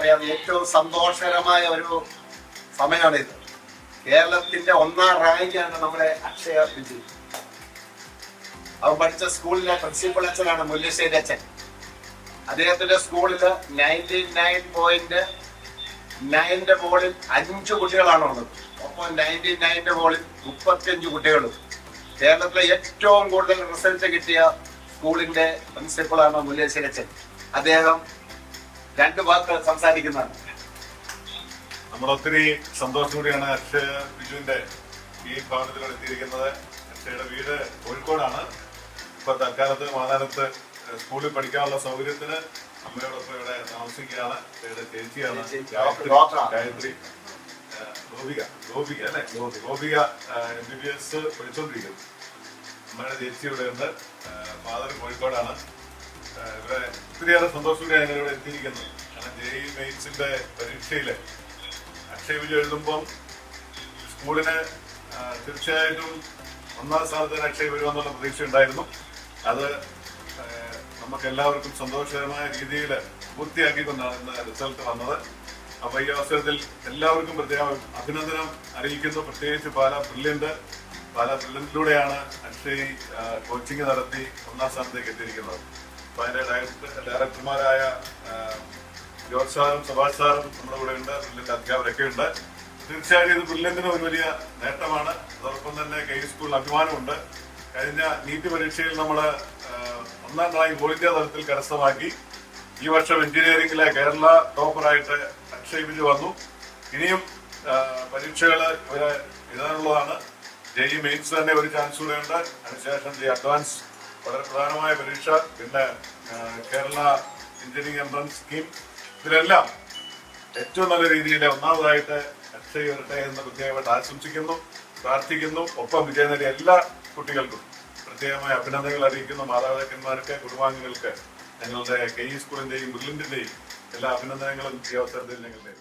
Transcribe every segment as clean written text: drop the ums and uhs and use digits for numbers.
നമുക്കറിയാം ഏറ്റവും സന്തോഷകരമായ ഒരു സമയമാണിത്. കേരളത്തിന്റെ 1ാം റാങ്കാണ് നമ്മുടെ അക്ഷയ വിജയ്. അവൻ പഠിച്ച സ്കൂളിലെ പ്രിൻസിപ്പൽ അച്ഛനാണ് മുല്ലശ്ശേരി അച്ഛൻ. അദ്ദേഹത്തിന്റെ സ്കൂളില് 99.9 ബോളിൽ 5 കുട്ടികളാണ് ഉള്ളത്. ഒപ്പം 99 ബോളിൽ 35 കുട്ടികളും. കേരളത്തിലെ ഏറ്റവും കൂടുതൽ റിസൾട്ട് കിട്ടിയ സ്കൂളിന്റെ പ്രിൻസിപ്പളാണ് മുല്ലശ്ശേരി അച്ഛൻ. അദ്ദേഹം 2 വാക്ക് സംസാരിക്കുന്നതാണ്. നമ്മൾ ഒത്തിരി സന്തോഷത്തോടെയാണ് അക്ഷയ ബിജുവിന്റെ ഈ ഭവനത്തിലൂടെ എത്തിയിരിക്കുന്നത്. അക്ഷയുടെ വീട് കോഴിക്കോടാണ്. ഇപ്പൊ തൽക്കാലത്ത് മാതാനത്ത് സ്കൂളിൽ പഠിക്കാനുള്ള സൗകര്യത്തിന് അമ്മയോടൊപ്പം ഇവിടെ താമസിക്കുകയാണ്. അക്ഷയുടെ ചേച്ചിയാണ് ഗായത്രി. ഗോപിക അല്ലെ? ഗോപിക MBBS പഠിച്ചോണ്ടിരിക്കുന്നു. അമ്മയുടെ ചേച്ചി ഇവിടെ ഉണ്ട്. ഫാദർ കോഴിക്കോടാണ്. ഇവിടെ ഒത്തിരിയേറെ സന്തോഷത്തോടെയാണ് ഞങ്ങളിവിടെ എത്തിയിരിക്കുന്നത്. കാരണം JEE മെയിൻസിന്റെ പരീക്ഷയില് അക്ഷയ വിജയ് എഴുതുമ്പം സ്കൂളിന് തീർച്ചയായിട്ടും 1ാം സ്ഥാനത്തിന് അക്ഷയ വരുമെന്നുള്ള പ്രതീക്ഷ ഉണ്ടായിരുന്നു. അത് നമുക്ക് എല്ലാവർക്കും സന്തോഷകരമായ രീതിയിൽ പൂർത്തിയാക്കിക്കൊണ്ടാണ് ഇന്ന് റിസൾട്ട് വന്നത്. അപ്പൊ ഈ അവസരത്തിൽ എല്ലാവർക്കും പ്രത്യേകം അഭിനന്ദനം അറിയിക്കുന്നു. പ്രത്യേകിച്ച് പാലാ ബ്രില്യന്റിലൂടെയാണ് അക്ഷയ് കോച്ചിങ് നടത്തി 1ാം സ്ഥാനത്തേക്ക് എത്തിയിരിക്കുന്നത്. അപ്പൊ അതിന്റെ ഡയറക്ടർമാരായ ജോർജ് സാറും സുഭാഷ് സാറും നമ്മുടെ കൂടെ ഉണ്ട്. ബ്രില്യന്റ് അധ്യാപകരൊക്കെ ഉണ്ട്. തീർച്ചയായും ഇത് ബ്രില്യന്റിന് ഒരു വലിയ നേട്ടമാണ്. അതോടൊപ്പം തന്നെ KU സ്കൂളിന് അഭിമാനമുണ്ട്. കഴിഞ്ഞ നീറ്റ് പരീക്ഷയിൽ നമ്മൾ 1ാം റാങ്ക് ഓൾ ഇന്ത്യ തലത്തിൽ കരസ്ഥമാക്കി. ഈ വർഷം എഞ്ചിനീയറിംഗിലെ കേരള ടോപ്പറായിട്ട് അക്ഷയ് വിജയ് വന്നു. ഇനിയും പരീക്ഷകൾ ഇവരെ എഴുതാനുള്ളതാണ്. JEE മെയിൻസ് തന്നെ ഒരു ചാൻസ് കൂടെ ഉണ്ട്. അതിനുശേഷം അഡ്വാൻസ് വളരെ പ്രധാനമായ പരീക്ഷ, പിന്നെ കേരള എഞ്ചിനീയറിംഗ് എൻട്രൻസ് സ്കീം. ഇതിലെല്ലാം ഏറ്റവും നല്ല രീതിയിൽ 1ാമതായിട്ട് അക്ഷയ് വരട്ടെ എന്ന് പ്രത്യേകമായിട്ട് ആശംസിക്കുന്നു, പ്രാർത്ഥിക്കുന്നു. ഒപ്പം വിജയം നേടിയ എല്ലാ കുട്ടികൾക്കും പ്രത്യേകമായ അഭിനന്ദനങ്ങൾ അറിയിക്കുന്നു. മാതാപിതാക്കന്മാർക്ക്, കുടുംബാംഗങ്ങൾക്ക് ഞങ്ങളുടെ KU സ്കൂളിന്റെയും ബ്രില്യന്റിന്റെയും എല്ലാ അഭിനന്ദനങ്ങളും ഈ അവസരത്തിൽ ഞങ്ങളുടെ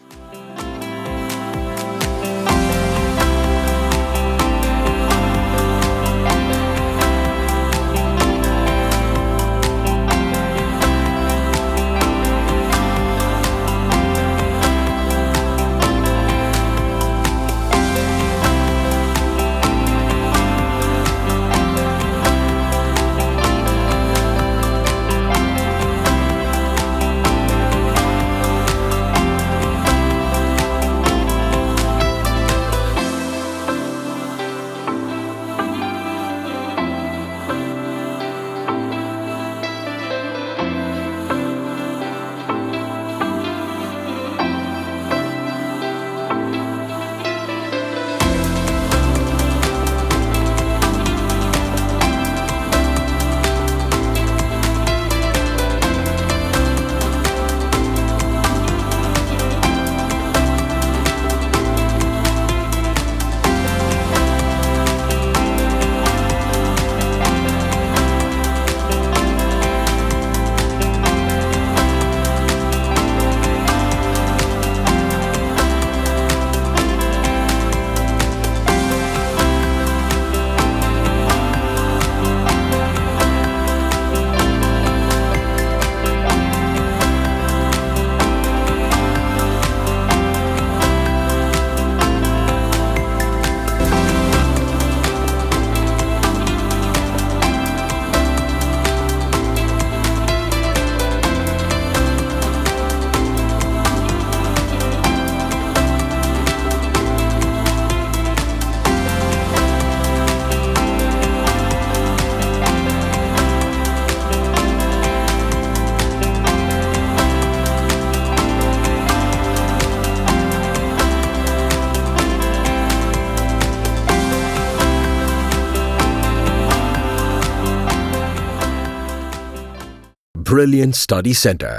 Brilliant Study Center,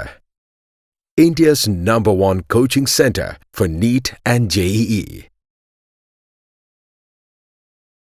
India's #1 coaching center for NEET and JEE.